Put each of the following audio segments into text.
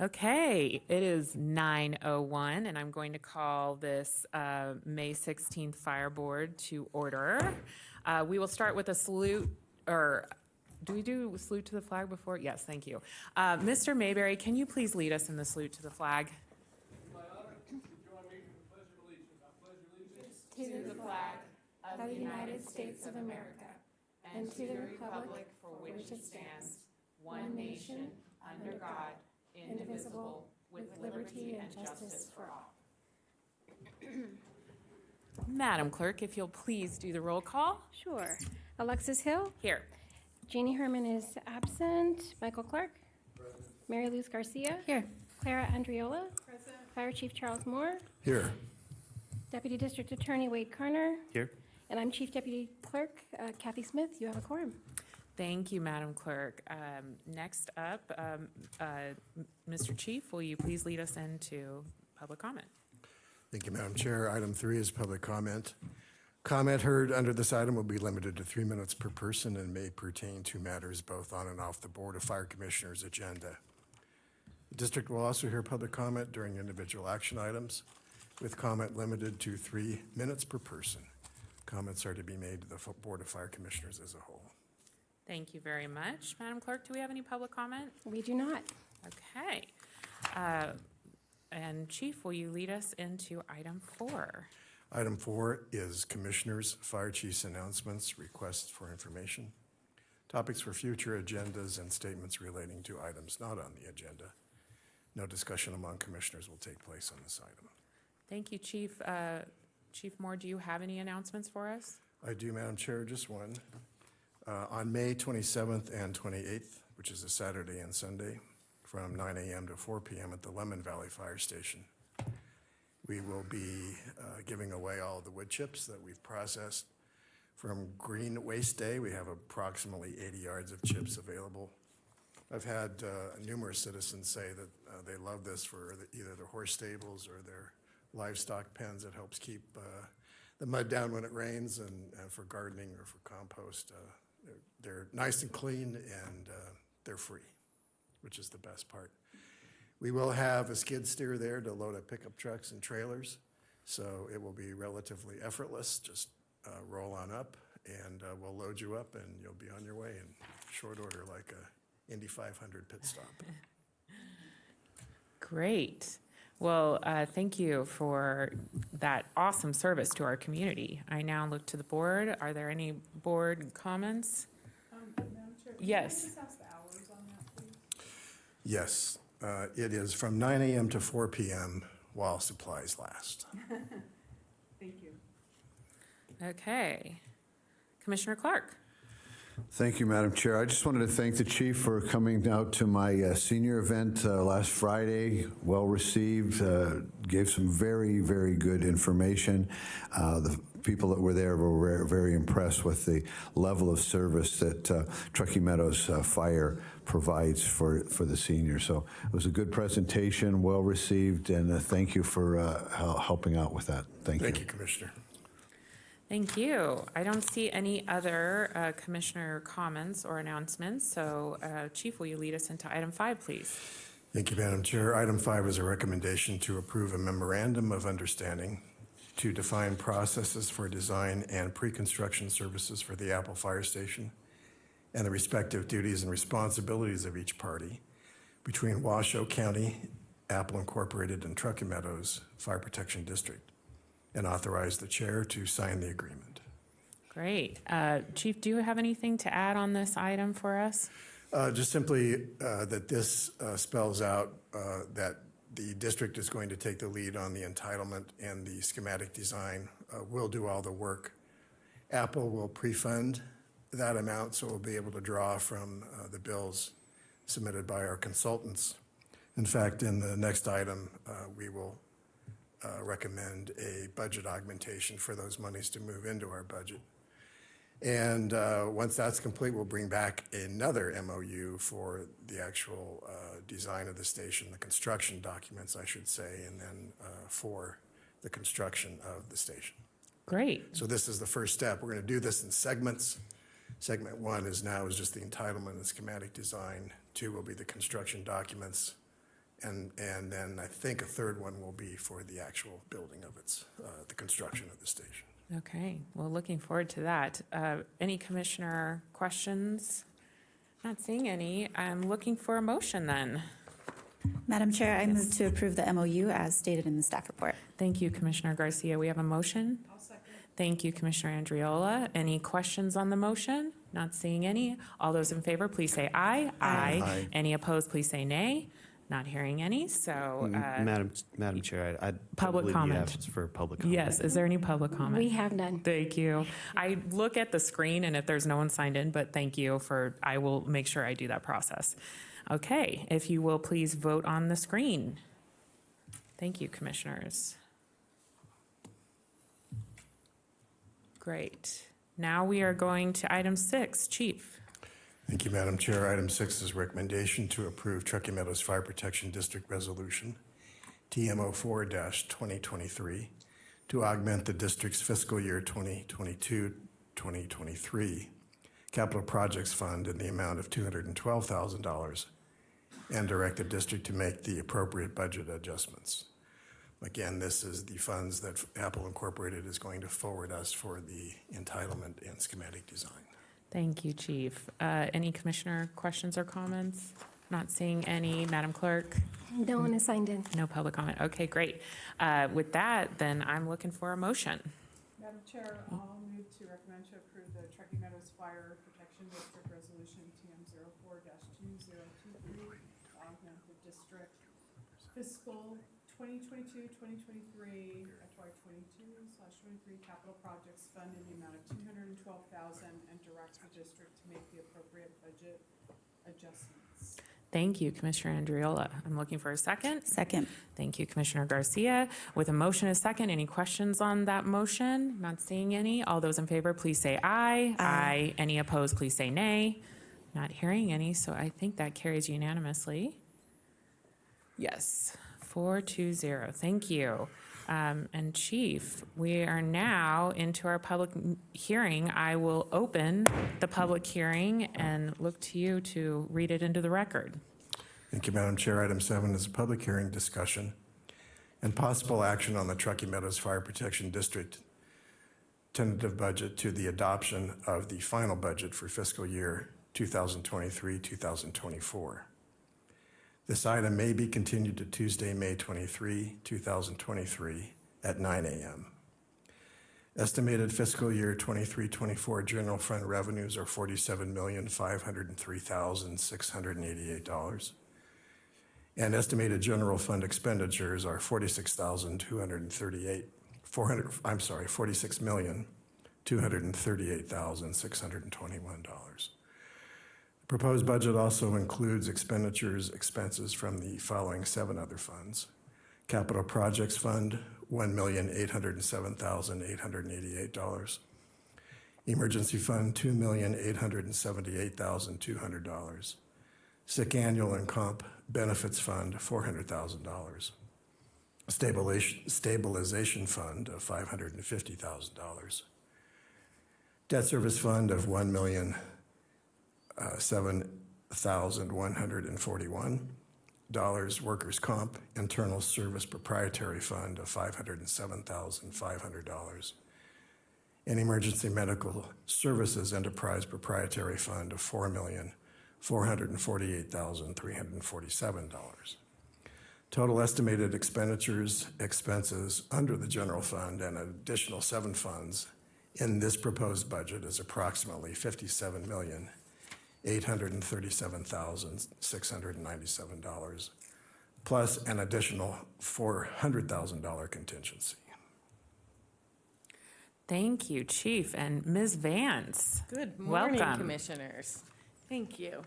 Okay, it is 9:01, and I'm going to call this May 16th Fire Board to order. We will start with a salute, or do we do a salute to the flag before? Yes, thank you. Mr. Mayberry, can you please lead us in the salute to the flag? My honor, to join me in the pledge of allegiance. I pledge allegiance to the flag of the United States of America and to the republic for which it stands, one nation, under God, indivisible, with liberty and justice for all. Madam Clerk, if you'll please do the roll call. Sure. Alexis Hill. Here. Jeannie Herman is absent. Michael Clark. Present. Mary Luz Garcia. Here. Clara Andriola. Present. Fire Chief Charles Moore. Here. Deputy District Attorney Wade Karner. Here. And I'm Chief Deputy Clerk Kathy Smith. You have a quorum. Thank you, Madam Clerk. Next up, Mr. Chief, will you please lead us into public comment? Thank you, Madam Chair. Item 3 is public comment. Comment heard under this item will be limited to 3 minutes per person and may pertain to matters both on and off the Board of Fire Commissioners agenda. The district will also hear public comment during individual action items, with comment limited to 3 minutes per person. Comments are to be made to the Board of Fire Commissioners as a whole. Thank you very much. Madam Clerk, do we have any public comment? We do not. Okay. And Chief, will you lead us into item 4? Item 4 is Commissioners, Fire Chiefs announcements, requests for information, topics for future agendas, and statements relating to items not on the agenda. No discussion among commissioners will take place on this item. Thank you, Chief. Chief Moore, do you have any announcements for us? I do, Madam Chair, just one. On May 27th and 28th, which is a Saturday and Sunday, from 9 a.m. to 4 p.m. at the Lemon Valley Fire Station, we will be giving away all the wood chips that we've processed from Green Waste Day. We have approximately 80 yards of chips available. I've had numerous citizens say that they love this for either their horse stables or their livestock pens. It helps keep the mud down when it rains, and for gardening or for compost. They're nice and clean, and they're free, which is the best part. We will have a skid steer there to load up pickup trucks and trailers, so it will be relatively effortless. Just roll on up, and we'll load you up, and you'll be on your way in short order, like a Indy 500 pit stop. Great. Well, thank you for that awesome service to our community. I now look to the board. Are there any board comments? Madam Chair, Yes. can you just ask the hours on that, please? Yes, it is from 9 a.m. to 4 p.m. while supplies last. Thank you. Okay. Commissioner Clark. Thank you, Madam Chair. I just wanted to thank the chief for coming out to my senior event last Friday. Well received, gave some very, very good information. The people that were there were very impressed with the level of service that Truckee Meadows Fire provides for the seniors. So it was a good presentation, well received, and thank you for helping out with that. Thank you. Thank you, Commissioner. Thank you. I don't see any other commissioner comments or announcements, so Chief, will you lead us into item 5, please? Thank you, Madam Chair. Item 5 is a recommendation to approve a memorandum of understanding to define processes for design and pre-construction services for the Apple Fire Station and the respective duties and responsibilities of each party between Washoe County, Apple Incorporated, and Truckee Meadows Fire Protection District, and authorize the chair to sign the agreement. Great. Chief, do you have anything to add on this item for us? Just simply that this spells out that the district is going to take the lead on the entitlement and the schematic design. We'll do all the work. Apple will pre-fund that amount, so we'll be able to draw from the bills submitted by our consultants. In fact, in the next item, we will recommend a budget augmentation for those monies to move into our budget. And once that's complete, we'll bring back another MOU for the actual design of the station, the construction documents, I should say, and then for the construction of the station. Great. So this is the first step. We're going to do this in segments. Segment 1 is just the entitlement and schematic design. 2 will be the construction documents. And then I think a third one will be for the actual building of the construction of the station. Okay, well, looking forward to that. Any commissioner questions? Not seeing any. I'm looking for a motion then. Madam Chair, I move to approve the MOU as stated in the staff report. Thank you, Commissioner Garcia. We have a motion. I'll second. Thank you, Commissioner Andriola. Any questions on the motion? Not seeing any. All those in favor, please say aye. Aye. Any opposed, please say nay. Not hearing any, so, Madam Chair, I Public believe you comment. have for public comment. yes, is there any public comment? We have none. Thank you. I look at the screen, and if there's no one signed in, but thank you I will make sure I do that process. Okay, if you will please vote on the screen. Thank you, commissioners. Great. Now we are going to item 6, Chief. Thank you, Madam Chair. Item 6 is recommendation to approve Truckee Meadows Fire Protection District Resolution, TMO 4-2023, to augment the district's fiscal year 2022-2023 capital projects fund in the amount of $212,000 and direct the district to make the appropriate budget adjustments. Again, this is the funds that Apple Incorporated is going to forward us for the entitlement and schematic design. Thank you, Chief. Any commissioner questions or comments? Not seeing any. Madam Clerk? No one is signed in. No public comment. Okay, great. With that, then I'm looking for a motion. Madam Chair, I'll move to recommend to approve the Truckee Meadows Fire Protection District Resolution TM 04-2023, to augment the district fiscal 2022-2023 FY22/23 capital projects fund in the amount of $212,000 and direct the district to make the appropriate budget adjustments. Thank you, Commissioner Andriola. I'm looking for a second. Second. Thank you, Commissioner Garcia. With a motion and a second, any questions on that motion? Not seeing any. All those in favor, please say aye. Aye. Any opposed, please say nay. Not hearing any, so I think that carries unanimously. Yes, 4-0. Thank you. And Chief, we are now into our public hearing. I will open the public hearing and look to you to read it into the record. Thank you, Madam Chair. Item 7 is a public hearing discussion and possible action on the Truckee Meadows Fire Protection District tentative budget to the adoption of the final budget for fiscal year 2023-2024. This item may be continued to Tuesday, May 23, 2023 at 9 a.m. Estimated fiscal year 23-24 general fund revenues are $47,503,688. And estimated general fund expenditures are $46,238,621. The proposed budget also includes expenses from the following 7 other funds. Capital Projects Fund, $1,807,888. Emergency Fund, $2,878,200. Sick Annual and Comp Benefits Fund, $400,000. Stabilization Fund of $550,000. Debt Service Fund of $1,007,141. Workers' Comp Internal Service Proprietary Fund of $507,500. And Emergency Medical Services Enterprise Proprietary Fund of $4,448,347. Total estimated expenses under the general fund and additional 7 funds in this proposed budget is approximately $57,837,697, plus an additional $400,000 contingency. Thank you, Chief. And Ms. Vance? Good morning, Welcome. Commissioners. Thank you.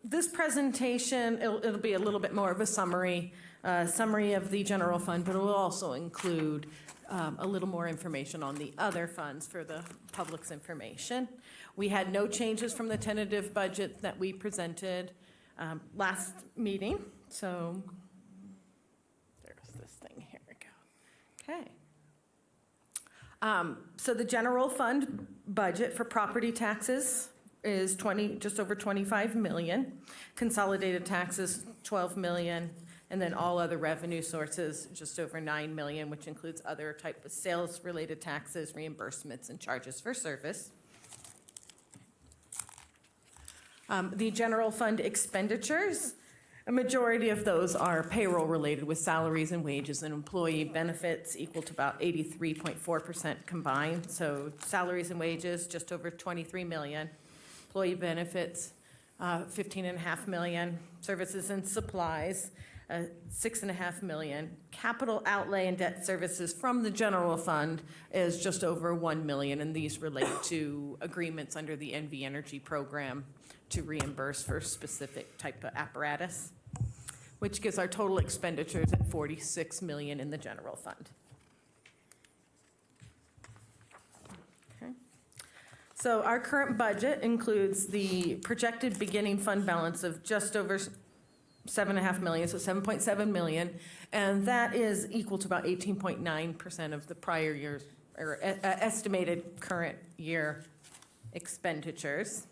This presentation, it'll be a little bit more of a summary of the general fund, but it will also include a little more information on the other funds for the public's information. We had no changes from the tentative budget that we presented last meeting. So there's this thing. Here we go. Okay. So the general fund budget for property taxes is just over 25 million. Consolidated taxes, 12 million. And then all other revenue sources, just over 9 million, which includes other type of sales-related taxes, reimbursements, and charges for service. The general fund expenditures, a majority of those are payroll-related with salaries and wages and employee benefits equal to about 83.4% combined. So salaries and wages, just over 23 million. Employee benefits, 15.5 million. Services and supplies, 6.5 million. Capital outlay and debt services from the general fund is just over 1 million, and these relate to agreements under the NV Energy program to reimburse for specific type of apparatus, which gives our total expenditures at 46 million in the general fund. Okay. So our current budget includes the projected beginning fund balance of just over 7.5 million, so 7.7 million, and that is equal to about 18.9% of the prior year's, or estimated current year expenditures.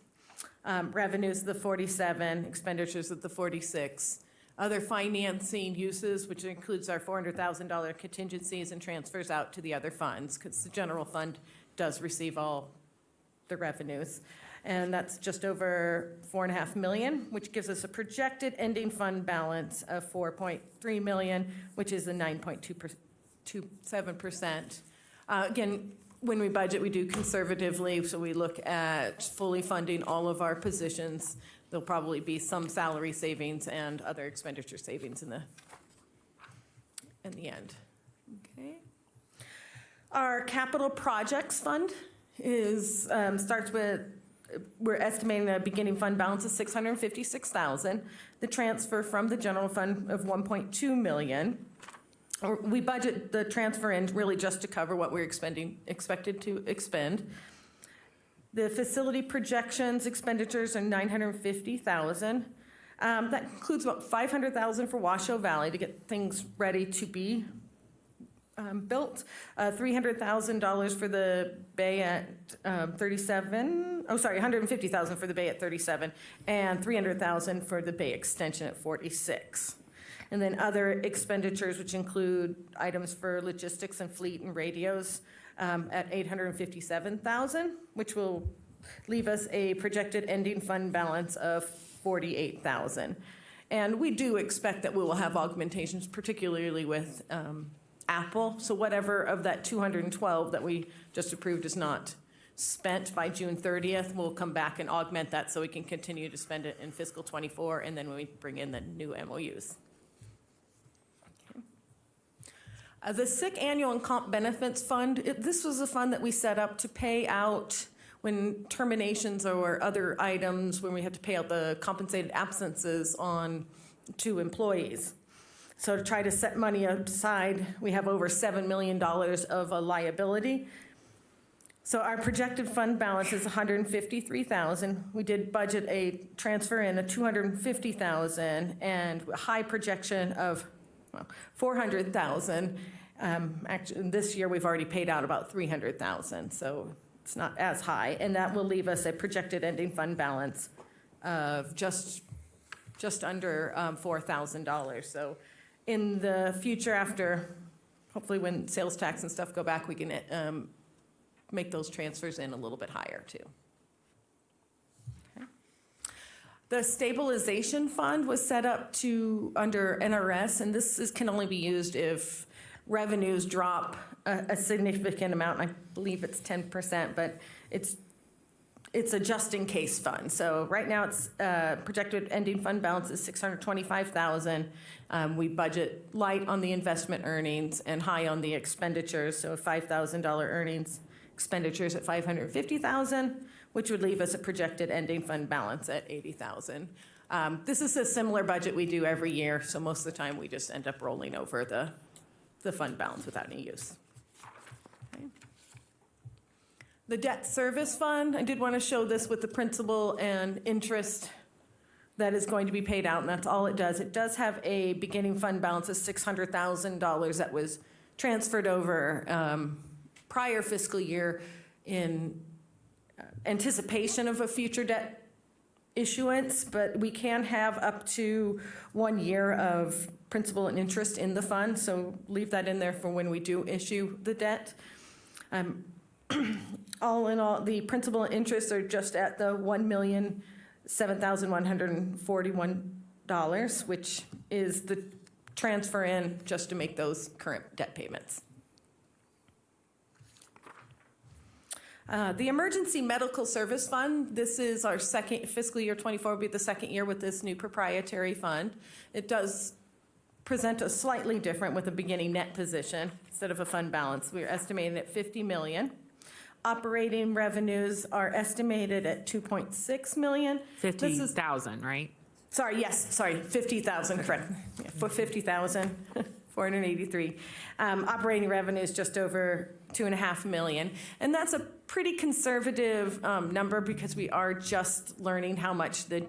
Revenues, the 47, expenditures of the 46. Other financing uses, which includes our $400,000 contingencies and transfers out to the other funds, because the general fund does receive all the revenues. And that's just over 4.5 million, which gives us a projected ending fund balance of 4.3 million, which is a 9.27%. Again, when we budget, we do conservatively, so we look at fully funding all of our positions. There'll probably be some salary savings and other expenditure savings in the end. Okay. Our capital projects fund starts with, we're estimating a beginning fund balance of 656,000. The transfer from the general fund of 1.2 million. We budget the transfer in really just to cover what we're expected to expend. The facility projections expenditures are 950,000. That includes about 500,000 for Washoe Valley to get things ready to be built. $300,000 for the bay at 37. Oh, sorry, 150,000 for the bay at 37, and 300,000 for the bay extension at 46. And then other expenditures, which include items for logistics and fleet and radios at 857,000, which will leave us a projected ending fund balance of 48,000. And we do expect that we will have augmentations, particularly with Apple. So whatever of that 212 that we just approved is not spent by June 30th, we'll come back and augment that so we can continue to spend it in fiscal 24, and then when we bring in the new MOUs. The Sick Annual and Comp Benefits Fund, this was a fund that we set up to pay out when terminations or other items, when we had to pay out the compensated absences to employees. So to try to set money aside, we have over $7 million of a liability. So our projected fund balance is 153,000. We did budget a transfer in of 250,000 and a high projection of 400,000. Actually, this year we've already paid out about 300,000, so it's not as high, and that will leave us a projected ending fund balance of just under $4,000. So in the future, after hopefully when sales tax and stuff go back, we can make those transfers in a little bit higher too. The stabilization fund was set up under NRS, and this can only be used if revenues drop a significant amount. I believe it's 10%, but it's a just-in-case fund. So right now, it's projected ending fund balance is 625,000. We budget light on the investment earnings and high on the expenditures. So $5,000 earnings, expenditures at 550,000. Which would leave us a projected ending fund balance at 80,000. This is a similar budget we do every year, so most of the time we just end up rolling over the fund balance without any use. Okay. The debt service fund, I did want to show this with the principal and interest that is going to be paid out, and that's all it does. It does have a beginning fund balance of $600,000 that was transferred over prior fiscal year anticipation of a future debt issuance, but we can have up to 1 year of principal and interest in the fund, so leave that in there for when we do issue the debt. All in all, the principal and interest are just at the $1,007,141, which is the transfer in just to make those current debt payments. The Emergency Medical Service Fund, this is our second, fiscal year 24 will be the second year with this new proprietary fund. It does present us slightly different with a beginning net position instead of a fund balance. We're estimating at $50 million. Operating revenues are estimated at $2.6 million. 50,000, right? Sorry, yes, sorry, 50,000, correct. Yeah, for 50,000, 483. Operating revenue is just over $2.5 million. And that's a pretty conservative number because we are just learning how much the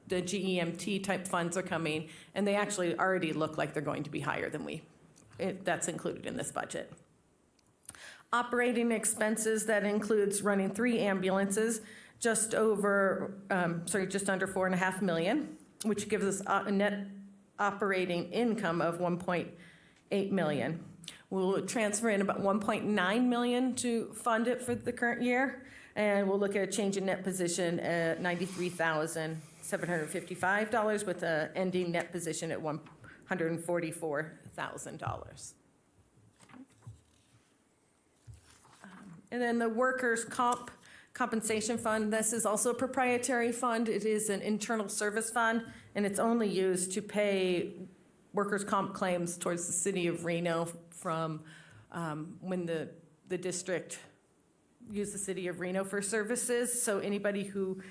GEMT type funds are coming. And they actually already look like they're going to be higher than that's included in this budget. Operating expenses, that includes running 3 ambulances, just under $4.5 million, which gives us a net operating income of $1.8 million. We'll transfer in about $1.9 million to fund it for the current year, and we'll look at a change in net position at $93,755 with an ending net position at $144,000. And then the workers' compensation fund, this is also a proprietary fund. It is an internal service fund, and it's only used to pay workers' comp claims towards the city of Reno from when the district used the city of Reno for services. So anybody who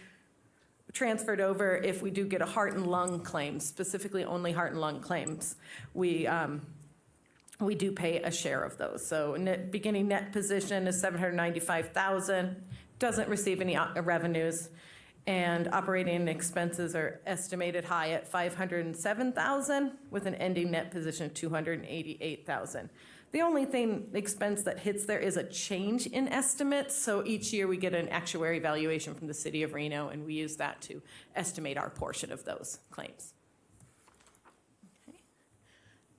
transferred over, if we do get a heart and lung claim, specifically only heart and lung claims, we do pay a share of those. So beginning net position is $795,000, doesn't receive any revenues, and operating expenses are estimated high at $507,000 with an ending net position of $288,000. The only expense that hits there is a change in estimates. So each year we get an actuary valuation from the city of Reno, and we use that to estimate our portion of those claims.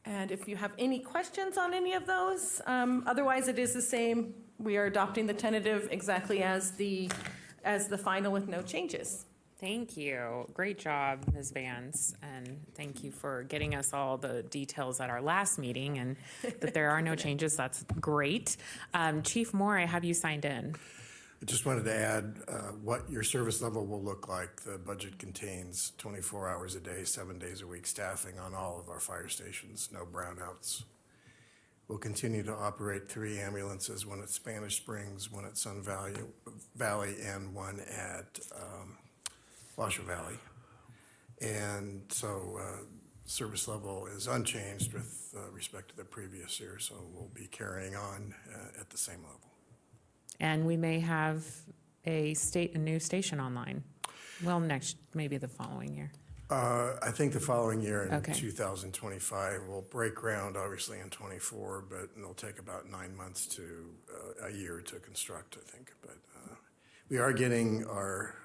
And if you have any questions on any of those, otherwise it is the same. We are adopting the tentative exactly as the final with no changes. Thank you. Great job, Ms. Vance, and thank you for getting us all the details at our last meeting and that there are no changes. That's great. Chief Moore, I have you signed in. I just wanted to add what your service level will look like. The budget contains 24 hours a day, 7 days a week staffing on all of our fire stations, no brownouts. We'll continue to operate 3 ambulances, one at Spanish Springs, one at Sun Valley, and one at Washoe Valley. And so service level is unchanged with respect to the previous year, so we'll be carrying on at the same level. And we may have a new station online. Well, maybe the following year. I think the following year in Okay. 2025, we'll break ground obviously in 24, but it'll take about 9 months to a year to construct, I think. But we are getting our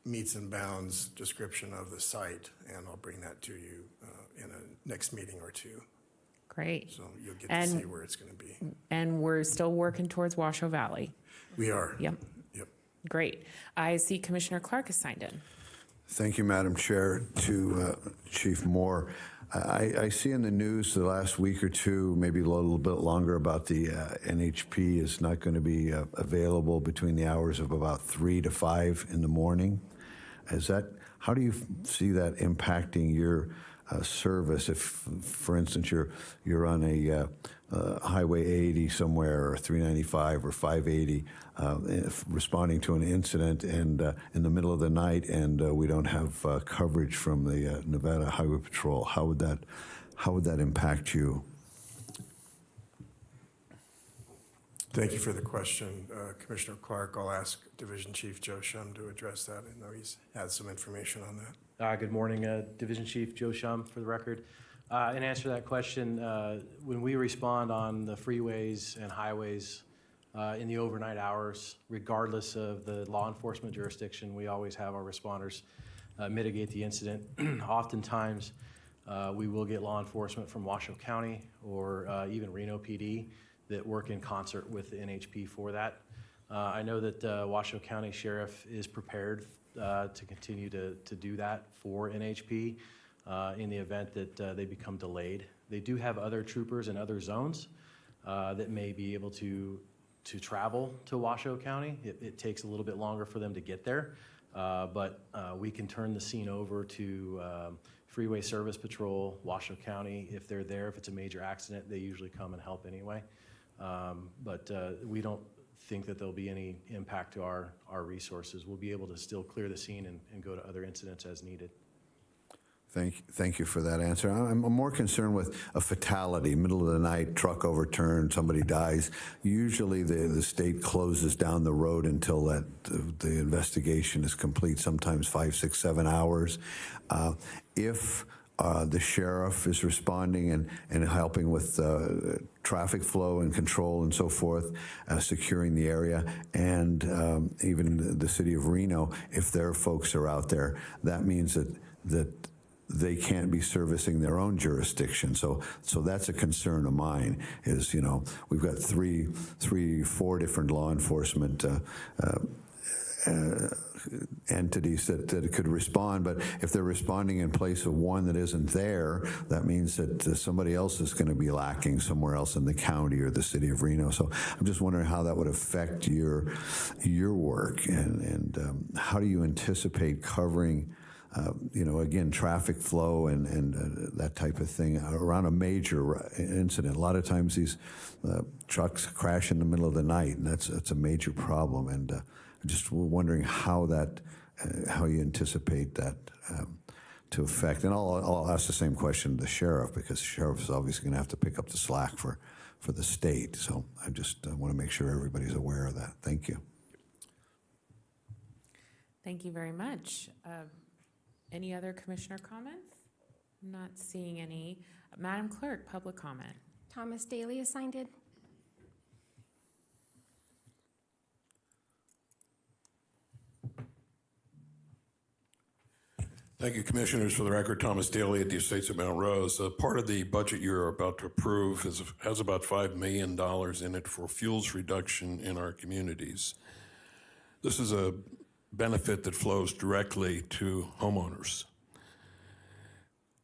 meets and bounds description of the site, and I'll bring that to you in a next meeting or two. Great. So you'll get to see where it's going to be. And we're still working towards Washoe Valley. We are. Yep. Yep. Great. I see Commissioner Clark is signed in. Thank you, Madam Chair. To Chief Moore, I see in the news the last week or two, maybe a little bit longer, about the NHP is not going to be available between the hours of about 3 to 5 in the morning. How do you see that impacting your service? If, for instance, you're on a Highway 80 somewhere, or 395 or 580, responding to an incident and in the middle of the night, and we don't have coverage from the Nevada Highway Patrol, how would that impact you? Thank you for the question, Commissioner Clark. I'll ask Division Chief Joe Shum to address that. I know he's had some information on that. Good morning, Division Chief Joe Shum, for the record. In answer to that question, when we respond on the freeways and highways in the overnight hours, regardless of the law enforcement jurisdiction. We always have our responders mitigate the incident. Oftentimes, we will get law enforcement from Washoe County or even Reno PD that work in concert with the NHP for that. I know that Washoe County Sheriff is prepared to continue to do that for NHP in the event that they become delayed. They do have other troopers in other zones that may be able to travel to Washoe County. It takes a little bit longer for them to get there, but we can turn the scene over to Freeway Service Patrol, Washoe County. If they're there, if it's a major accident, they usually come and help anyway. But we don't think that there'll be any impact to our resources. We'll be able to still clear the scene and go to other incidents as needed. Thank you for that answer. I'm more concerned with a fatality, middle of the night, truck overturned, somebody dies. Usually the state closes down the road until the investigation is complete, sometimes 5, 6, 7 hours. If the sheriff is responding and helping with traffic flow and control and so forth, securing the area, and even the city of Reno, if their folks are out there, that means that they can't be servicing their own jurisdiction. So that's a concern of mine, is, we've got 4 different law enforcement entities that could respond, but if they're responding in place of one that isn't there, that means that somebody else is going to be lacking somewhere else in the county or the city of Reno. So I'm just wondering how that would affect your work, and how do you anticipate covering again, traffic flow and that type of thing around a major incident. A lot of times these trucks crash in the middle of the night, and that's a major problem. And I'm just wondering how you anticipate that to affect. And I'll ask the same question to the sheriff, because the sheriff is obviously going to have to pick up the slack for the state. So I just want to make sure everybody's aware of that. Thank you. Thank you very much. Any other commissioner comments? I'm not seeing any. Madam Clerk, public comment. Thomas Daly is signed in. Thank you, Commissioners. For the record, Thomas Daly at the Estates of Mount Rose. Part of the budget you're about to approve has about $5 million in it for fuels reduction in our communities. This is a benefit that flows directly to homeowners.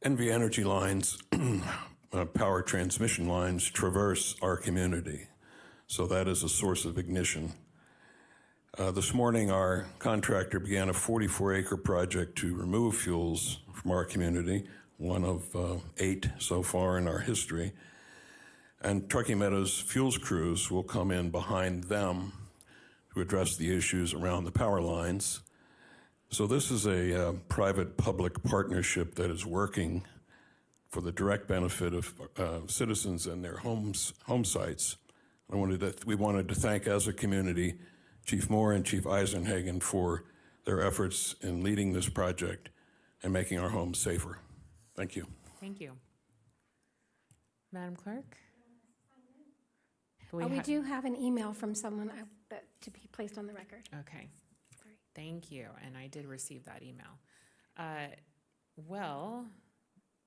NV Energy lines, power transmission lines, traverse our community, so that is a source of ignition. This morning, our contractor began a 44-acre project to remove fuels from our community, one of 8 so far in our history. And Truckee Meadows fuels crews will come in behind them to address the issues around the power lines. So this is a private-public partnership that is working for the direct benefit of citizens and their home sites. We wanted to thank, as a community, Chief Moore and Chief Eisenhagen for their efforts in leading this project and making our homes safer. Thank you. Thank you. Madam Clerk? We do have an email from someone to be placed on the record. Okay. Thank you, and I did receive that email. Well,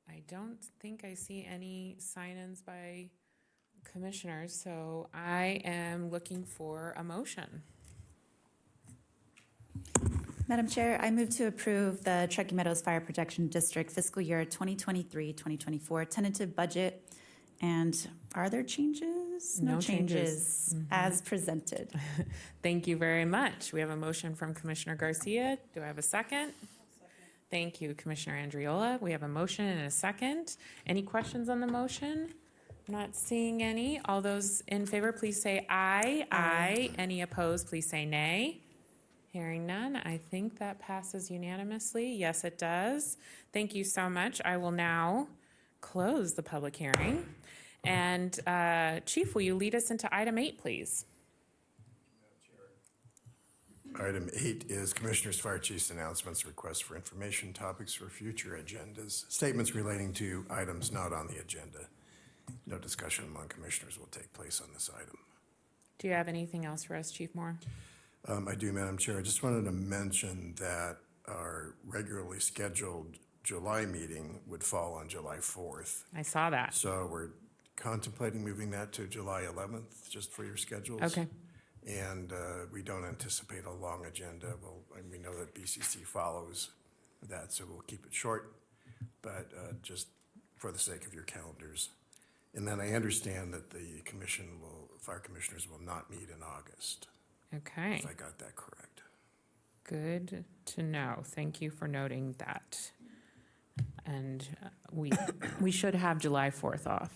I don't think I see any sign-ins by commissioners, so I am looking for a motion. Madam Chair, I move to approve the Truckee Meadows Fire Protection District fiscal year 2023-2024 tentative budget. And are there changes? No changes. As presented. Thank you very much. We have a motion from Commissioner Garcia. Do I have a second? Thank you, Commissioner Andriola. We have a motion and a second. Any questions on the motion? Not seeing any. All those in favor, please say aye. Aye. Any opposed, please say nay. Hearing none, I think that passes unanimously. Yes, it does. Thank you so much. I will now close the public hearing. And Chief, will you lead us into item 8, please? Item 8 is Commissioners, Fire Chiefs announcements, requests for information, topics for future agendas, statements relating to items not on the agenda. No discussion among commissioners will take place on this item. Do you have anything else for us, Chief Moore? I do, Madam Chair. I just wanted to mention that our regularly scheduled July meeting would fall on July 4th. I saw that. So we're contemplating moving that to July 11th, just for your schedules. Okay. And we don't anticipate a long agenda. And we know that BCC follows that, so we'll keep it short, but just for the sake of your calendars. And then I understand that the fire commissioners will not meet in August, Okay. if I got that correct. Good to know. Thank you for noting that. And we should have July 4th off.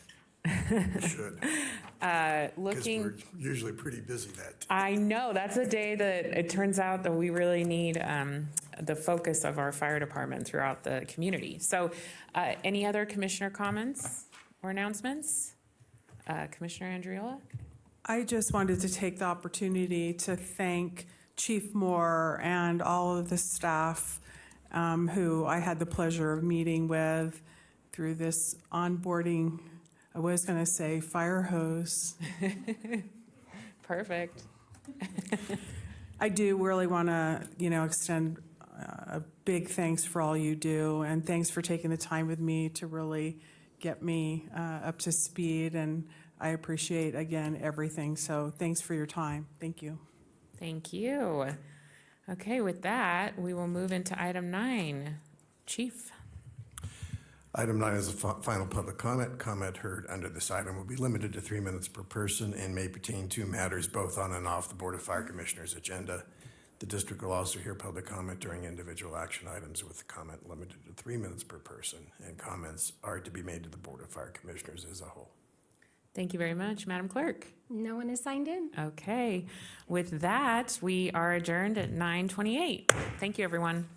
We should, because Looking, we're usually pretty busy that day. I know, that's a day that it turns out that we really need the focus of our fire department throughout the community. So any other commissioner comments or announcements? Commissioner Andriola? I just wanted to take the opportunity to thank Chief Moore and all of the staff who I had the pleasure of meeting with through this onboarding, I was going to say fire hose. Perfect. I do really want to, extend a big thanks for all you do, and thanks for taking the time with me to really get me up to speed, and I appreciate, again, everything. So thanks for your time. Thank you. Thank you. Okay, with that, we will move into item 9. Chief? Item 9 is a final public comment. Comment heard under this item will be limited to 3 minutes per person and may pertain to matters both on and off the Board of Fire Commissioners agenda. The district will also hear public comment during individual action items with the comment limited to 3 minutes per person, and comments are to be made to the Board of Fire Commissioners as a whole. Thank you very much. Madam Clerk? No one is signed in. Okay, with that, we are adjourned at 9:28. Thank you, everyone.